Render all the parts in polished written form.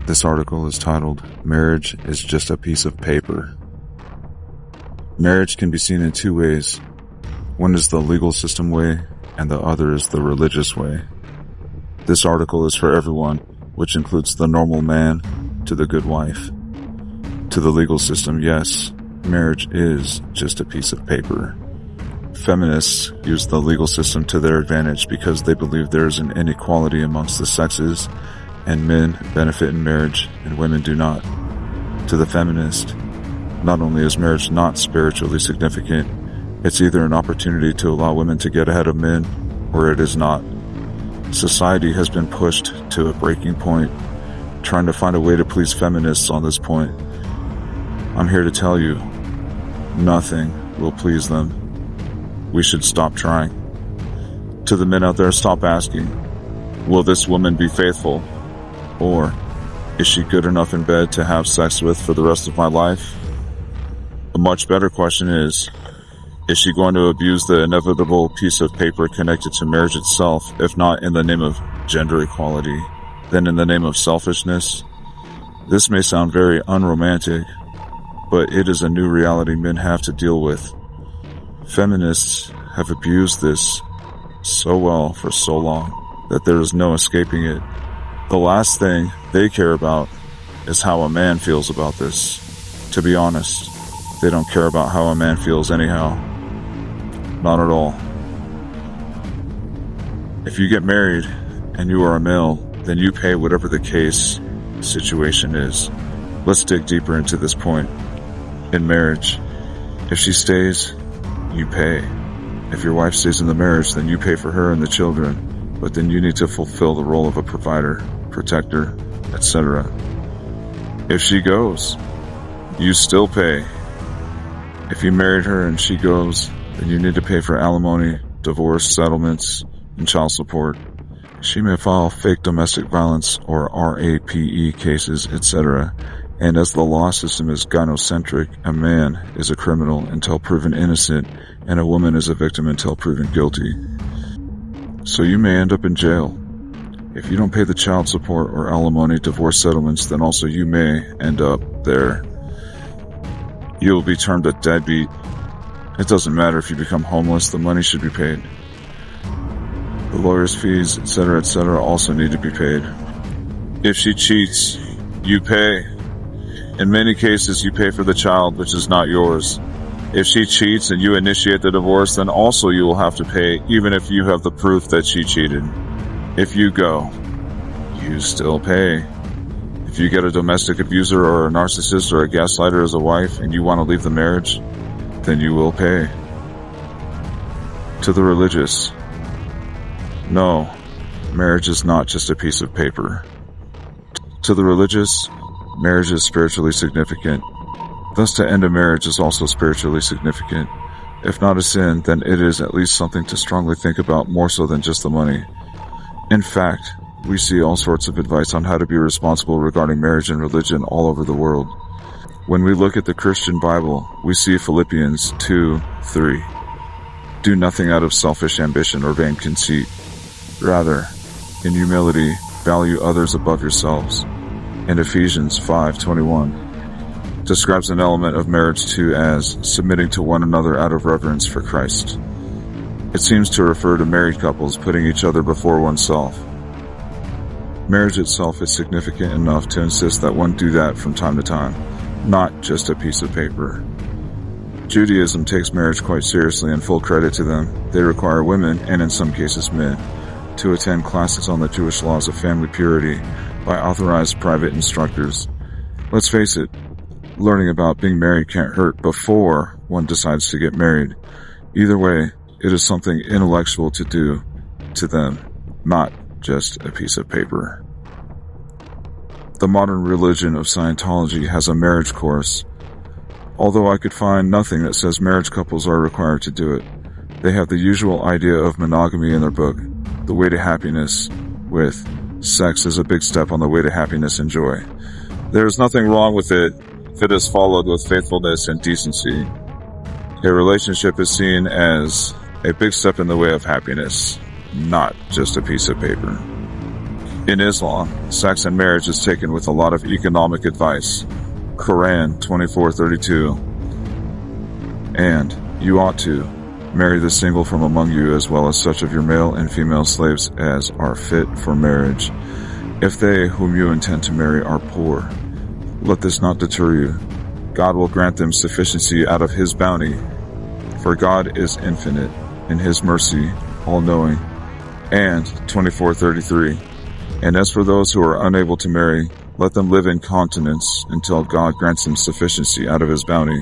This article is titled, "Marriage is Just a Piece of Paper." Marriage can be seen in two ways. One is the legal system way, and the other is the religious way. This article is for everyone, which includes the normal man to the good wife. To the legal system, yes, marriage is just a piece of paper. Feminists use the legal system to their advantage because they believe there is an inequality amongst the sexes, and men benefit in marriage and women do not. To the feminist, not only is marriage not spiritually significant, it's either an opportunity to allow women to get ahead of men, or it is not. Society has been pushed to a breaking point, trying to find a way to please feminists on this point. I'm here to tell you, nothing will please them. We should stop trying. To the men out there, stop asking, will this woman be faithful? Or, is she good enough in bed to have sex with for the rest of my life? A much better question is she going to abuse the inevitable piece of paper connected to marriage itself, if not in the name of gender equality, then in the name of selfishness? This may sound very unromantic, but it is a new reality men have to deal with. Feminists have abused this so well for so long that there is no escaping it. The last thing they care about is how a man feels about this. To be honest, they don't care about how a man feels anyhow. Not at all. If you get married and you are a male, then you pay whatever the case situation is. Let's dig deeper into this point. In marriage, if she stays, you pay. If your wife stays in the marriage, then you pay for her and the children, but then you need to fulfill the role of a provider, protector, etc. If she goes, you still pay. If you married her and she goes, then you need to pay for alimony, divorce, settlements, and child support. She may file fake domestic violence or RAPE cases, etc. And as the law system is gynocentric, a man is a criminal until proven innocent, and a woman is a victim until proven guilty. So you may end up in jail. If you don't pay the child support or alimony, divorce settlements, then also you may end up there. You will be termed a deadbeat. It doesn't matter if you become homeless, the money should be paid. The lawyer's fees, etc., also need to be paid. If she cheats, you pay. In many cases, you pay for the child, which is not yours. If she cheats and you initiate the divorce, then also you will have to pay, even if you have the proof that she cheated. If you go, you still pay. If you get a domestic abuser or a narcissist or a gaslighter as a wife and you want to leave the marriage, then you will pay. To the religious, no, marriage is not just a piece of paper. To the religious, marriage is spiritually significant. Thus, to end a marriage is also spiritually significant. If not a sin, then it is at least something to strongly think about, more so than just the money. In fact, we see all sorts of advice on how to be responsible regarding marriage and religion all over the world. When we look at the Christian Bible, we see Philippians 2:3. Do nothing out of selfish ambition or vain conceit. Rather, in humility, value others above yourselves. And Ephesians 5:21 describes an element of marriage too as submitting to one another out of reverence for Christ. It seems to refer to married couples putting each other before oneself. Marriage itself is significant enough to insist that one do that from time to time, not just a piece of paper. Judaism takes marriage quite seriously, and full credit to them. They require women, and in some cases men, to attend classes on the Jewish laws of family purity by authorized private instructors. Let's face it, learning about being married can't hurt before one decides to get married. Either way, it is something intellectual to do to them, not just a piece of paper. The modern religion of Scientology has a marriage course. Although I could find nothing that says marriage couples are required to do it, they have the usual idea of monogamy in their book, The Way to Happiness, with sex is a big step on the way to happiness and joy. There is nothing wrong with it if it is followed with faithfulness and decency. A relationship is seen as a big step in the way of happiness, not just a piece of paper. In Islam, sex and marriage is taken with a lot of economic advice. Quran 24:32. And you ought to marry the single from among you, as well as such of your male and female slaves as are fit for marriage, if they whom you intend to marry are poor. Let this not deter you. God will grant them sufficiency out of His bounty, for God is infinite in His mercy, all-knowing. And 24:33. And as for those who are unable to marry, let them live in continence until God grants them sufficiency out of His bounty.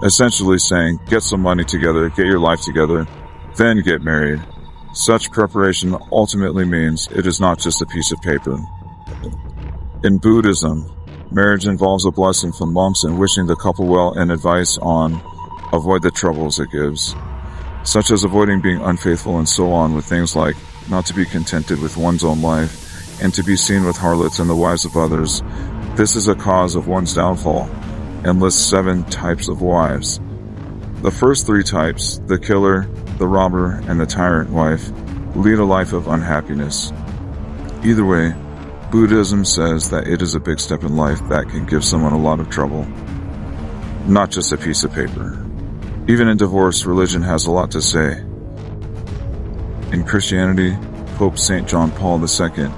Essentially saying, get some money together, get your life together, then get married. Such preparation ultimately means it is not just a piece of paper. In Buddhism, marriage involves a blessing from monks and wishing the couple well and advice on avoid the troubles it gives, such as avoiding being unfaithful and so on, with things like not to be contented with one's own life and to be seen with harlots and the wives of others. This is a cause of one's downfall, and lists 7 types of wives. The first 3 types, the killer, the robber, and the tyrant wife, lead a life of unhappiness. Either way, Buddhism says that it is a big step in life that can give someone a lot of trouble, not just a piece of paper. Even in divorce, religion has a lot to say. In Christianity, Pope St. John Paul II,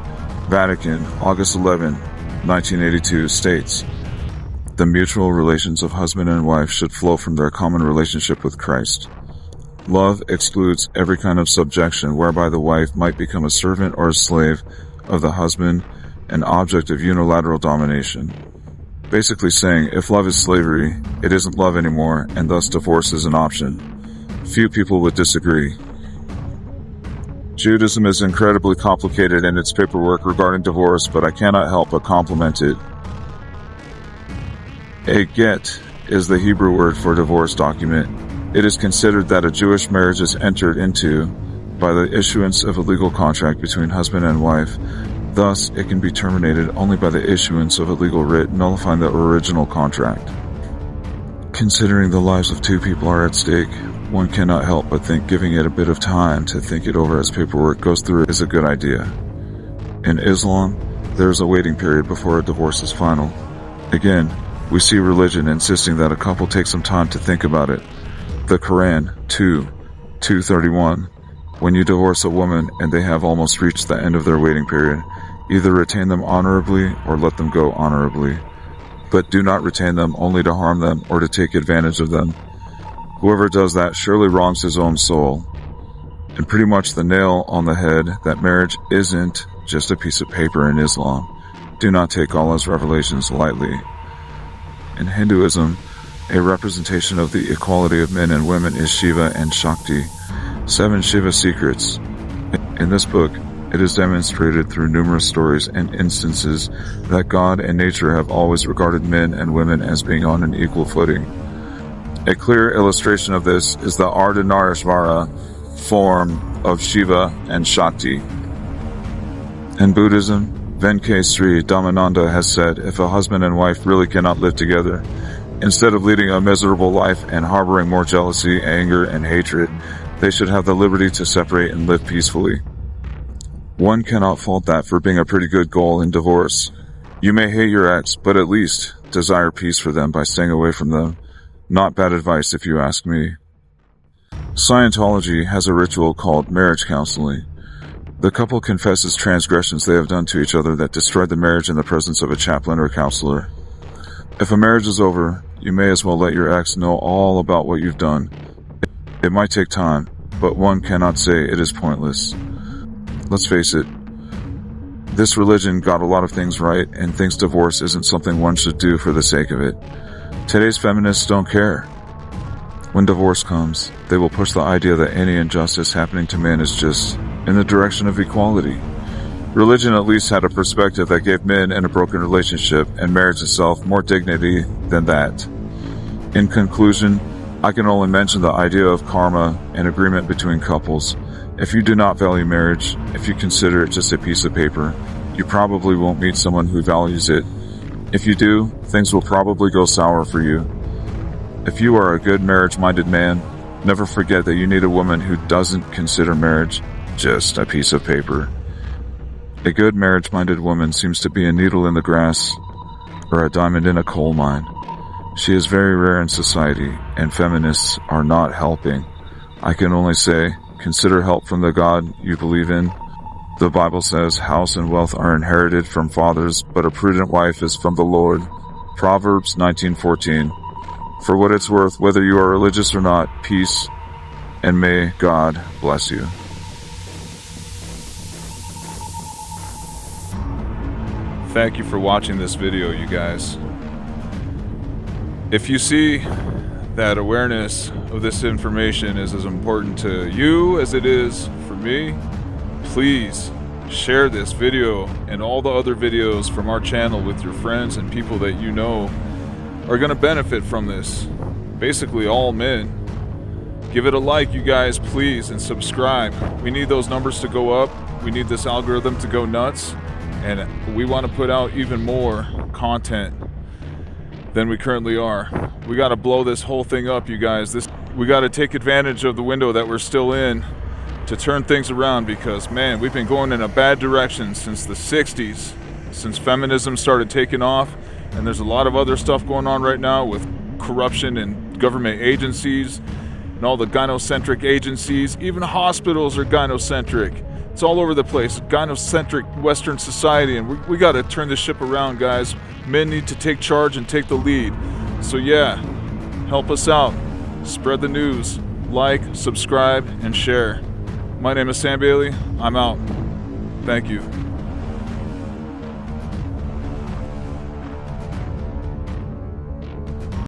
Vatican, August 11, 1982, states, the mutual relations of husband and wife should flow from their common relationship with Christ. Love excludes every kind of subjection whereby the wife might become a servant or a slave of the husband, an object of unilateral domination. Basically saying, if love is slavery, it isn't love anymore, and thus divorce is an option. Few people would disagree. Judaism is incredibly complicated in its paperwork regarding divorce, but I cannot help but compliment it. A get is the Hebrew word for divorce document. It is considered that a Jewish marriage is entered into by the issuance of a legal contract between husband and wife. Thus, it can be terminated only by the issuance of a legal writ nullifying the original contract. Considering the lives of 2 people are at stake, one cannot help but think giving it a bit of time to think it over as paperwork goes through is a good idea. In Islam, there is a waiting period before a divorce is final. Again, we see religion insisting that a couple take some time to think about it. The Quran 2:31. When you divorce a woman and they have almost reached the end of their waiting period, either retain them honorably or let them go honorably. But do not retain them only to harm them or to take advantage of them. Whoever does that surely wrongs his own soul. And pretty much the nail on the head that marriage isn't just a piece of paper in Islam. Do not take Allah's revelations lightly. In Hinduism, a representation of the equality of men and women is Shiva and Shakti, 7 Shiva secrets. In this book, it is demonstrated through numerous stories and instances that God and nature have always regarded men and women as being on an equal footing. A clear illustration of this is the Ardhanarishvara form of Shiva and Shakti. In Buddhism, Venkay Sri Dhammananda has said, if a husband and wife really cannot live together, instead of leading a miserable life and harboring more jealousy, anger, and hatred, they should have the liberty to separate and live peacefully. One cannot fault that for being a pretty good goal in divorce. You may hate your ex, but at least desire peace for them by staying away from them. Not bad advice if you ask me. Scientology has a ritual called marriage counseling. The couple confesses transgressions they have done to each other that destroyed the marriage in the presence of a chaplain or counselor. If a marriage is over, you may as well let your ex know all about what you've done. It might take time, but one cannot say it is pointless. Let's face it, this religion got a lot of things right and thinks divorce isn't something one should do for the sake of it. Today's feminists don't care. When divorce comes, they will push the idea that any injustice happening to men is just in the direction of equality. Religion at least had a perspective that gave men in a broken relationship and marriage itself more dignity than that. In conclusion, I can only mention the idea of karma and agreement between couples. If you do not value marriage, if you consider it just a piece of paper, you probably won't meet someone who values it. If you do, things will probably go sour for you. If you are a good marriage-minded man, never forget that you need a woman who doesn't consider marriage just a piece of paper. A good marriage-minded woman seems to be a needle in the grass or a diamond in a coal mine. She is very rare in society, and feminists are not helping. I can only say, consider help from the God you believe in. The Bible says, house and wealth are inherited from fathers, but a prudent wife is from the Lord. Proverbs 19:14. For what it's worth, whether you are religious or not, peace, and may God bless you. Thank you for watching this video, you guys. If you see that awareness of this information is as important to you as it is for me, please share this video and all the other videos from our channel with your friends and people that you know are going to benefit from this. Basically all men. Give it a like, you guys, please, and subscribe. We need those numbers to go up. We need this algorithm to go nuts. And we want to put out even more content than we currently are. We got to blow this whole thing up, you guys. We got to take advantage of the window that we're still in to turn things around, because man, we've been going in a bad direction since the 60s, since feminism started taking off. And there's a lot of other stuff going on right now with corruption in government agencies and all the gynocentric agencies. Even hospitals are gynocentric. It's all over the place. Gynocentric Western society, and we got to turn this ship around, guys. Men need to take charge and take the lead. So yeah, help us out. Spread the news. Like, subscribe, and share. My name is Sam Bailey. I'm out. Thank you.